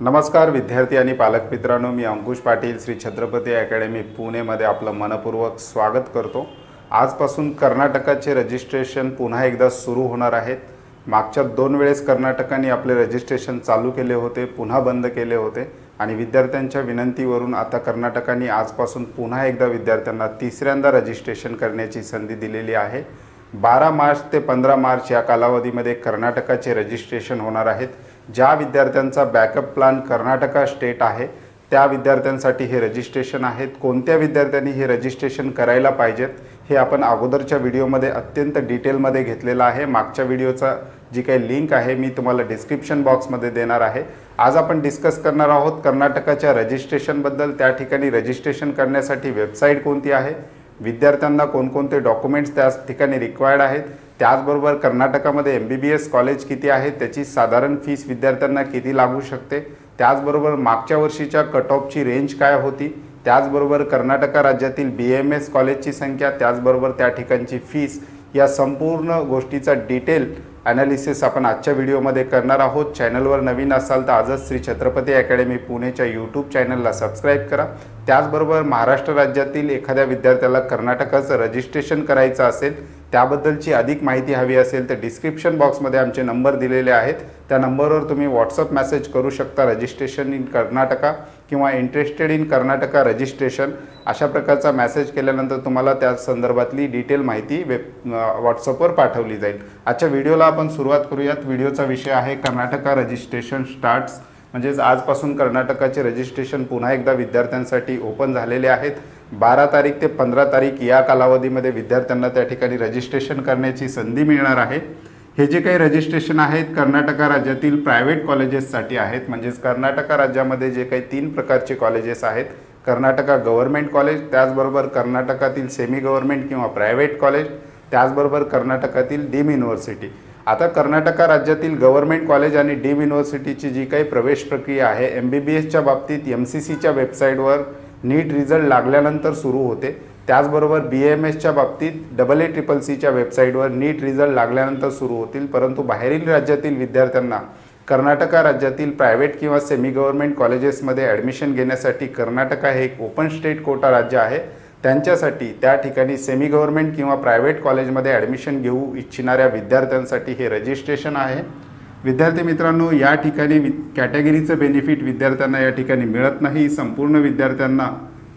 नमस्कार विद्यार्थी आणि पालक मित्रांनो, मी अंकुश पाटील श्री छत्रपती अकॅडमी पुणेमध्ये आपलं मनपूर्वक स्वागत करतो। आजपासून कर्नाटकाचे रजिस्ट्रेशन पुन्हा एकदा सुरू होणार आहेत। मागच्या 2 वेळेस कर्नाटकाने आपले रजिस्ट्रेशन चालू केले होते, पुन्हा बंद केले होते आणि विद्यार्थ्यांच्या विनंतीवरून आता कर्नाटकाने आजपासून पुन्हा एकदा विद्यार्थ्यांना तिसऱ्यांदा रजिस्ट्रेशन करण्याची संधी दिलेली आहे। 12 मार्च ते 15 मार्च या कालावधीमध्ये कर्नाटकाचे रजिस्ट्रेशन होणार आहेत। ज्या विद्यार्थ्यांचा बॅकअप प्लॅन कर्नाटका स्टेट आहे त्या विद्यार्थ्यांसाठी हे रजिस्ट्रेशन आहेत। कोणत्या विद्यार्थ्यांनी हे रजिस्ट्रेशन करायला पाहिजेत हे आपण अगोदरच्या व्हिडिओमध्ये अत्यंत डिटेलमध्ये घेतलेला आहे। मागच्या व्हिडिओचा जी काही लिंक आहे मी तुम्हाला डिस्क्रिप्शन बॉक्समध्ये देणार आहे। आज आपण डिस्कस करणार आहोत कर्नाटकाच्या रजिस्ट्रेशन बद्दल। त्या ठिकाणी रजिस्ट्रेशन करण्यासाठी वेबसाईट कोणती आहे, विद्यार्थ्यांना कोणकोणते डॉक्युमेंट्स त्या ठिकाणी रिक्वायर्ड आहेत, त्याचबरोबर कर्नाटकामध्ये MBBS कॉलेज किती आहे, त्याची साधारण फीस विद्यार्थ्यांना किती लागू शकते, त्याचबरोबर मागच्या वर्षीच्या कट ऑफची रेंज काय होती, त्याचबरोबर कर्नाटक राज्यातील BAMS कॉलेजची संख्या, त्याचबरोबर त्या ठिकाणची फीस, या संपूर्ण गोष्टीचा डिटेल ॲनालिसिस आपण आजच्या व्हिडिओमध्ये करणार आहोत। चॅनलवर नवीन असाल तर आजच श्री छत्रपती अकॅडमी पुणेच्या यूट्यूब चॅनलला सबस्क्राइब करा। त्याचबरोबर महाराष्ट्र राज्यातील एखाद्या विद्यार्थ्याला कर्नाटकाचं रजिस्ट्रेशन करायचं असेल, त्याबद्दलची अधिक माहिती हवी असेल तर डिस्क्रिप्शन बॉक्समध्ये आमचे नंबर दिलेले आहेत, त्या नंबरवर तुम्ही व्हॉट्सअप मेसेज करू शकता। रजिस्ट्रेशन इन कर्नाटका किंवा इंटरेस्टेड इन कर्नाटका रजिस्ट्रेशन अशा प्रकारचा मेसेज केल्यानंतर तुम्हाला त्या संदर्भातली डिटेल माहिती व्हॉट्सअपवर पाठवली जाईल। आजच्या व्हिडिओला आपण सुरुवात करूयात। व्हिडिओचा विषय आहे कर्नाटका रजिस्ट्रेशन स्टार्ट्स, म्हणजेच आजपासून कर्नाटकाचे रजिस्ट्रेशन पुन्हा एकदा विद्यार्थ्यांसाठी ओपन झालेले आहेत। 12 तारीख ते 15 तारीख या कालावधीमध्ये विद्यार्थ्यांना त्या ठिकाणी रजिस्ट्रेशन करण्याची संधी मिळणार आहे। हे जे काही रजिस्ट्रेशन आहेत कर्नाटक राज्यातील प्रायव्हेट कॉलेजेससाठी आहेत, म्हणजेच कर्नाटक राज्यामध्ये जे काही 3 प्रकारचे कॉलेजेस आहेत, कर्नाटका गव्हर्नमेंट कॉलेज, त्याचबरोबर कर्नाटकातील सेमी गव्हर्नमेंट किंवा प्रायव्हेट कॉलेज, त्याचबरोबर कर्नाटकातील डीम युनिव्हर्सिटी। आता कर्नाटक राज्यातील गव्हर्नमेंट कॉलेज आणि डीम युनिव्हर्सिटीची जी काही प्रवेश प्रक्रिया आहे MBBSच्या बाबतीत MCCच्या वेबसाईटवर नीट रिझल्ट लागल्यानंतर सुरू होते, त्याचबरोबर BAMSच्या बाबतीत AACCच्या वेबसाईटवर नीट रिझल्ट लागल्यानंतर सुरू होतील। परंतु बाहेरील राज्यातील विद्यार्थ्यांना कर्नाटक राज्यातील प्रायव्हेट किंवा सेमी गव्हर्नमेंट कॉलेजेसमध्ये ॲडमिशन घेण्यासाठी कर्नाटक हे एक ओपन स्टेट कोटा राज्य आहे। त्यांच्यासाठी त्या ठिकाणी सेमी गव्हर्नमेंट किंवा प्रायव्हेट कॉलेजमध्ये ॲडमिशन घेऊ इच्छिणाऱ्या विद्यार्थ्यांसाठी हे रजिस्ट्रेशन आहे। विद्यार्थी मित्रांनो, या ठिकाणी कॅटेगरीचं बेनिफिट विद्यार्थ्यांना या ठिकाणी मिळत नाही। संपूर्ण विद्यार्थ्यांना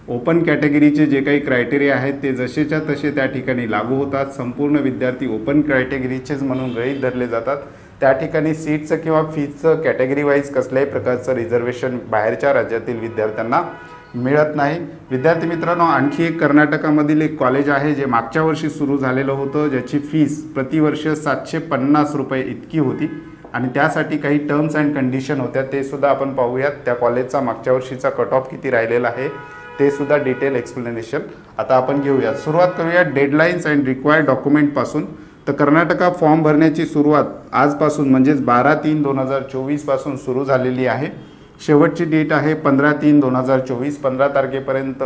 ओपन कॅटेगरीचे जे काही क्रायटेरिया आहेत ते जसेच्या तसे त्या ठिकाणी लागू होतात। संपूर्ण विद्यार्थी ओपन क्रायटेगरीचेच म्हणून गृहीत धरले जातात। त्या ठिकाणी सीटचं किंवा फीजचं कॅटेगरी वाईज कसल्याही प्रकारचं रिझर्वेशन बाहेरच्या राज्यातील विद्यार्थ्यांना मिळत नाही। विद्यार्थी मित्रांनो, आणखी एक कर्नाटकामधील एक कॉलेज आहे जे मागच्या वर्षी सुरू झालेलं होतं, ज्याची फीस प्रतिवर्ष 750 रुपये इतकी होती आणि त्यासाठी काही टर्म्स अँड कंडिशन होत्या, ते सुद्धा आपण पाहूयात। त्या कॉलेजचा मागच्या वर्षीचा कट ऑफ किती राहिलेला आहे ते सुद्धा डिटेल एक्सप्लेनेशन आता आपण घेऊयात। सुरुवात करूया डेडलाईन्स अँड रिक्वायर्ड डॉक्युमेंटपासून। तर कर्नाटका फॉर्म भरण्याची सुरुवात आजपासून म्हणजेच 12/3/2024 पासून सुरू झालेली आहे। शेवटची डेट आहे 15/3/2024। 15 तारखेपर्यंत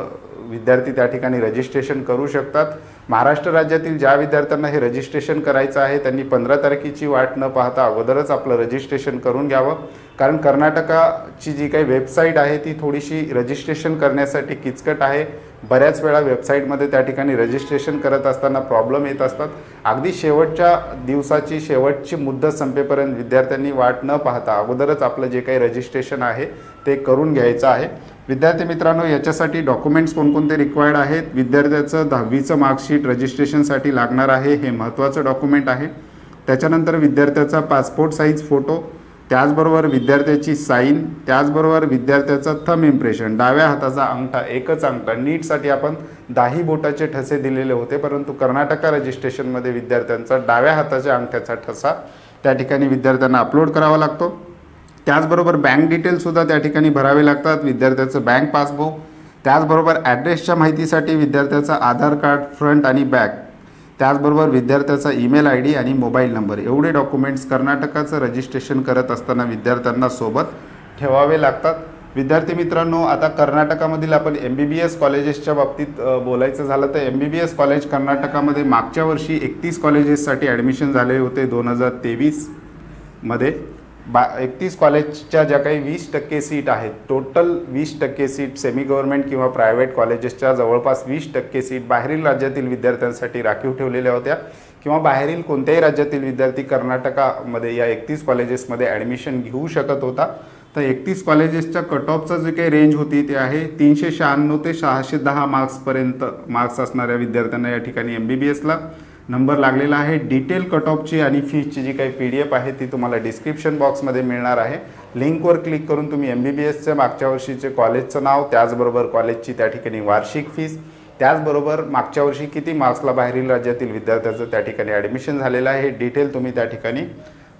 विद्यार्थी त्या ठिकाणी रजिस्ट्रेशन करू शकतात। महाराष्ट्र राज्यातील ज्या विद्यार्थ्यांना हे रजिस्ट्रेशन करायचं आहे त्यांनी 15 तारखेची वाट न पाहता अगोदरच आपलं रजिस्ट्रेशन करून घ्यावं, कारण कर्नाटकाची जी काही वेबसाईट आहे ती थोडीशी रजिस्ट्रेशन करण्यासाठी किचकट आहे। बऱ्याच वेळा वेबसाईटमध्ये त्या ठिकाणी रजिस्ट्रेशन करत असताना प्रॉब्लेम येत असतात। अगदी शेवटच्या दिवसाची शेवटची मुदत संपेपर्यंत विद्यार्थ्यांनी वाट न पाहता अगोदरच आपलं जे काही रजिस्ट्रेशन आहे ते करून घ्यायचं आहे। विद्यार्थी मित्रांनो, याच्यासाठी डॉक्युमेंट्स कोणकोणते रिक्वायर्ड आहेत, विद्यार्थ्याचं 10वीचं मार्कशीट रजिस्ट्रेशनसाठी लागणार आहे, हे महत्त्वाचं डॉक्युमेंट आहे। त्याच्यानंतर विद्यार्थ्याचा पासपोर्ट साईज फोटो, त्याचबरोबर विद्यार्थ्याची साईन, त्याचबरोबर विद्यार्थ्याचा थंब इम्प्रेशन, डाव्या हाताचा अंगठा, एकच अंगठा। नीटसाठी आपण 10 बोटाचे ठसे दिलेले होते, परंतु कर्नाटक रजिस्ट्रेशनमध्ये विद्यार्थ्यांचा डाव्या हाताच्या अंगठ्याचा ठसा त्या ठिकाणी विद्यार्थ्यांना अपलोड करावा लागतो। त्याचबरोबर बँक डिटेल्ससुद्धा त्या ठिकाणी भरावे लागतात, विद्यार्थ्याचं बँक पासबुक, त्याचबरोबर ॲड्रेसच्या माहितीसाठी विद्यार्थ्याचा आधार कार्ड फ्रंट आणि बॅक, त्याचबरोबर विद्यार्थ्याचा ईमेल ID आणि मोबाईल नंबर, एवढे डॉक्युमेंट्स कर्नाटकाचं रजिस्ट्रेशन करत असताना विद्यार्थ्यांना सोबत ठेवावे लागतात। विद्यार्थी मित्रांनो, आता कर्नाटकामधील आपण MBBS कॉलेजेसच्या बाबतीत बोलायचं झालं तर MBBS कॉलेज कर्नाटकामध्ये मागच्या वर्षी 31 कॉलेजेससाठी ॲडमिशन झाले होते 2023 मध्ये। 31 कॉलेजच्या ज्या काही 20% सीट आहेत, टोटल 20% सीट सेमी गव्हर्नमेंट किंवा प्रायव्हेट कॉलेजेसच्या जवळपास 20% सीट बाहेरील राज्यातील विद्यार्थ्यांसाठी राखीव ठेवलेल्या होत्या किंवा बाहेरील कोणत्याही राज्यातील विद्यार्थी कर्नाटकामध्ये या 31 कॉलेजेसमध्ये ॲडमिशन घेऊ शकत होता। तर 31 कॉलेजेसच्या कट ऑफचं जे काही रेंज होती ते आहे 396 ते 610 मार्क्सपर्यंत मार्क्स असणाऱ्या विद्यार्थ्यांना या ठिकाणी MBBSला नंबर लागलेला आहे। डिटेल कट ऑफची आणि फीसची जी काही PDF आहे ती तुम्हाला डिस्क्रिप्शन बॉक्समध्ये मिळणार आहे। लिंकवर क्लिक करून तुम्ही MBBSच्या मागच्या वर्षीचे कॉलेजचं नाव, त्याचबरोबर कॉलेजची त्या ठिकाणी वार्षिक फीस, त्याचबरोबर मागच्या वर्षी किती मार्क्सला बाहेरील राज्यातील विद्यार्थ्याचं त्या ठिकाणी ॲडमिशन झालेलं आहे, डिटेल तुम्ही त्या ठिकाणी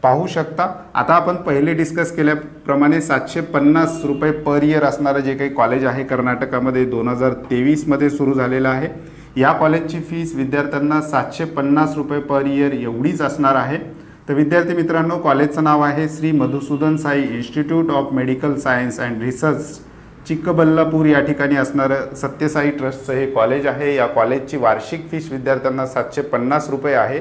पाहू शकता। आता आपण पहिले डिस्कस केल्याप्रमाणे 750 रुपये पर इयर असणारं जे काही कॉलेज आहे कर्नाटकामध्ये 2023 मध्ये सुरू झालेलं आहे। या कॉलेजची फीस विद्यार्थ्यांना 750 रुपये पर इयर एवढीच असणार आहे। तर विद्यार्थी मित्रांनो, कॉलेजचं नाव आहे Shri Madhusudan Sai institute of medical science and research, Chikkaballapur या ठिकाणी असणारं सत्यसाई ट्रस्टचं हे कॉलेज आहे। या कॉलेजची वार्षिक फीस विद्यार्थ्यांना 750 रुपये आहे।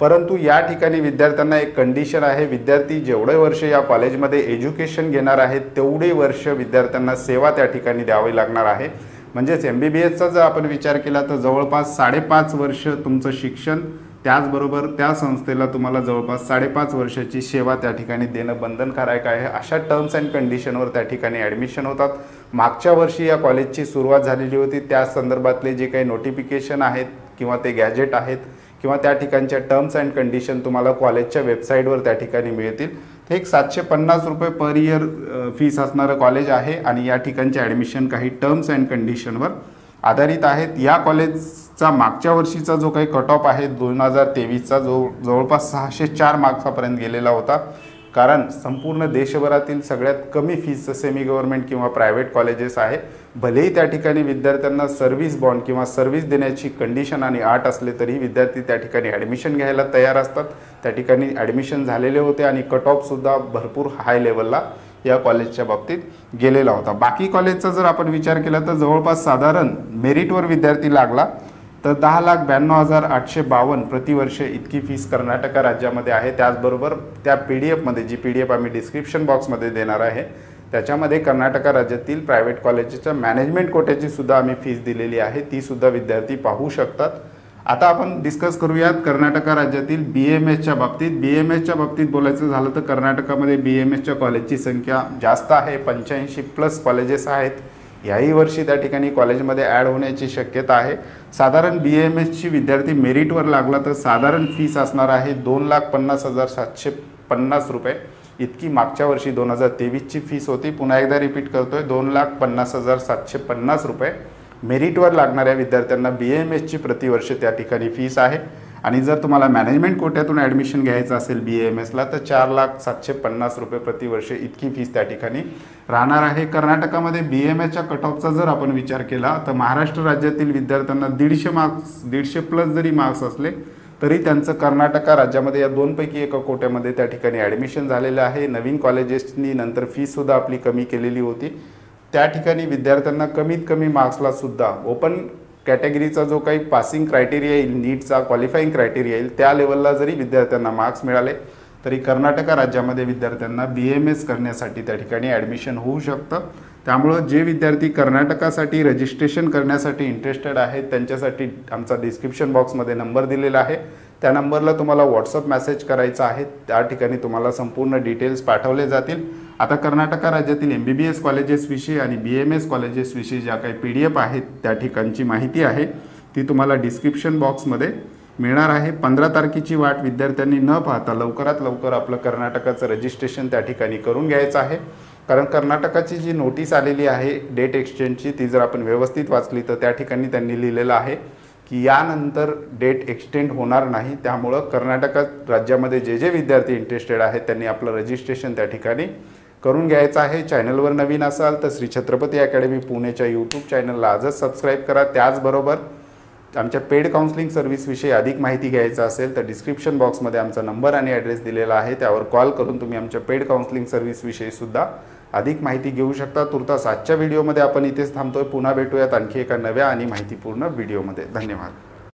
परंतु या ठिकाणी विद्यार्थ्यांना एक कंडिशन आहे, विद्यार्थी जेवढे वर्ष या कॉलेजमध्ये एज्युकेशन घेणार आहेत तेवढे वर्ष विद्यार्थ्यांना सेवा त्या ठिकाणी द्यावी लागणार आहे। म्हणजेच MBBSचा जर आपण विचार केला तर जवळपास 5.5 वर्ष तुमचं शिक्षण, त्याचबरोबर त्या संस्थेला तुम्हाला जवळपास 5.5 वर्षाची सेवा त्या ठिकाणी देणं बंधनकारक आहे। अशा टर्म्स अँड कंडिशनवर त्या ठिकाणी ॲडमिशन होतात। मागच्या वर्षी या कॉलेजची सुरुवात झालेली होती, त्या संदर्भातले जे काही नोटिफिकेशन आहेत किंवा ते गॅजेट आहेत किंवा त्या ठिकाणच्या टर्म्स अँड कंडिशन तुम्हाला कॉलेजच्या वेबसाईटवर त्या ठिकाणी मिळतील। तर एक 750 रुपये पर इयर फीस असणारं कॉलेज आहे आणि या ठिकाणचे ॲडमिशन काही टर्म्स अँड कंडिशनवर आधारित आहेत। या कॉलेजचा मागच्या वर्षीचा जो काही कट ऑफ आहे 2023चा जो जवळपास 604 मार्क्सापर्यंत गेलेला होता, कारण संपूर्ण देशभरातील सगळ्यात कमी फीसचं सेमी गव्हर्नमेंट किंवा प्रायव्हेट कॉलेजेस आहे। भलेही त्या ठिकाणी विद्यार्थ्यांना सर्व्हिस बॉन्ड किंवा सर्व्हिस देण्याची कंडिशन आणि अट असले तरी विद्यार्थी त्या ठिकाणी ॲडमिशन घ्यायला तयार असतात। त्या ठिकाणी ॲडमिशन झालेले होते आणि कट ऑफसुद्धा भरपूर हाय लेवलला या कॉलेजच्या बाबतीत गेलेला होता। बाकी कॉलेजचा जर आपण विचार केला तर जवळपास साधारण मेरिटवर विद्यार्थी लागला तर 10,92,852 प्रतिवर्ष इतकी फीस कर्नाटक राज्यामध्ये आहे। त्याचबरोबर त्या PDF जी PDF आम्ही डिस्क्रिप्शन बॉक्समध्ये देणार आहे त्याच्यामध्ये कर्नाटक राज्यातील प्रायव्हेट कॉलेजच्या मॅनेजमेंट कोट्याची सुद्धा आम्ही फीस दिलेली आहे, ती सुद्धा विद्यार्थी पाहू शकतात। आता आपण डिस्कस करूयात कर्नाटक राज्यातील BAMSच्या बाबतीत। BAMSच्या बाबतीत बोलायचं झालं तर कर्नाटकामध्ये BAMSच्या कॉलेजची संख्या जास्त आहे, 85+ कॉलेजेस आहेत। याही वर्षी त्या ठिकाणी कॉलेजमध्ये ॲड होण्याची शक्यता आहे। साधारण BAMSची विद्यार्थी मेरिटवर लागला तर साधारण फीस असणार आहे 2,50,750 रुपये इतकी मागच्या वर्षी 2023ची फीस होती। पुन्हा एकदा रिपीट करतोय, 2,50,750 रुपये मेरिटवर लागणाऱ्या विद्यार्थ्यांना BAMSची प्रतिवर्ष त्या ठिकाणी फीस आहे। आणि जर तुम्हाला मॅनेजमेंट कोट्यातून ॲडमिशन घ्यायचं असेल BAMSला तर 4,750 रुपये प्रतिवर्ष इतकी फीस त्या ठिकाणी राहणार आहे। कर्नाटकामध्ये BAMSच्या कट ऑफचा जर आपण विचार केला तर महाराष्ट्र राज्यातील विद्यार्थ्यांना 150+ जरी मार्क्स असले तरी त्यांचं कर्नाटक राज्यामध्ये या दोनपैकी एका कोट्यामध्ये त्या ठिकाणी ॲडमिशन झालेलं आहे। नवीन कॉलेजेसनी नंतर फीससुद्धा आपली कमी केलेली होती, त्या ठिकाणी विद्यार्थ्यांना कमीत कमी मार्क्सला सुद्धा ओपन कॅटेगरीचा जो काही पासिंग क्रायटेरिया येईल, नीटचा क्वालिफाईंग क्रायटेरिया येईल त्या लेवलला जरी विद्यार्थ्यांना मार्क्स मिळाले तरी कर्नाटक राज्यामध्ये विद्यार्थ्यांना BAMS करण्यासाठी त्या ठिकाणी ॲडमिशन होऊ शकतं। त्यामुळं जे विद्यार्थी कर्नाटकासाठी रजिस्ट्रेशन करण्यासाठी इंटरेस्टेड आहेत त्यांच्यासाठी आमचा डिस्क्रिप्शन बॉक्समध्ये नंबर दिलेला आहे, त्या नंबरला तुम्हाला व्हॉट्सअप मेसेज करायचा आहे, त्या ठिकाणी तुम्हाला संपूर्ण डिटेल्स पाठवले जातील। आता कर्नाटक राज्यातील MBBS कॉलेजेसविषयी आणि BAMS कॉलेजेसविषयी ज्या काही PDF आहेत त्या ठिकाणची माहिती आहे ती तुम्हाला डिस्क्रिप्शन बॉक्समध्ये मिळणार आहे। 15 तारखेची वाट विद्यार्थ्यांनी न पाहता लवकरात लवकर आपलं कर्नाटकाचं रजिस्ट्रेशन त्या ठिकाणी करून घ्यायचं आहे, कारण कर्नाटकाची जी नोटीस आलेली आहे डेट एक्सचेंजची ती जर आपण व्यवस्थित वाचली तर त्या ठिकाणी त्यांनी लिहिलेलं आहे की यानंतर डेट एक्सटेंड होणार नाही। त्यामुळं कर्नाटक राज्यामध्ये जे जे विद्यार्थी इंटरेस्टेड आहेत त्यांनी आपलं रजिस्ट्रेशन त्या ठिकाणी करून घ्यायचं आहे। चॅनलवर नवीन असाल तर श्री छत्रपती अकॅडमी पुणेच्या यूट्यूब चॅनलला आजच सबस्क्राईब करा। त्याचबरोबर आमच्या पेड काउन्सिलिंग सर्व्हिसविषयी अधिक माहिती घ्यायचं असेल तर डिस्क्रिप्शन बॉक्समध्ये आमचा नंबर आणि ॲड्रेस दिलेला आहे, त्यावर कॉल करून तुम्ही आमच्या पेड काउन्सिलिंग सर्व्हिसविषयी सुद्धा अधिक माहिती घेऊ शकता। तुर्तास आजच्या व्हिडिओमध्ये आपण इथेच थांबतोय, पुन्हा भेटूयात आणखी एका नव्या आणि माहितीपूर्ण व्हिडिओमध्ये। धन्यवाद।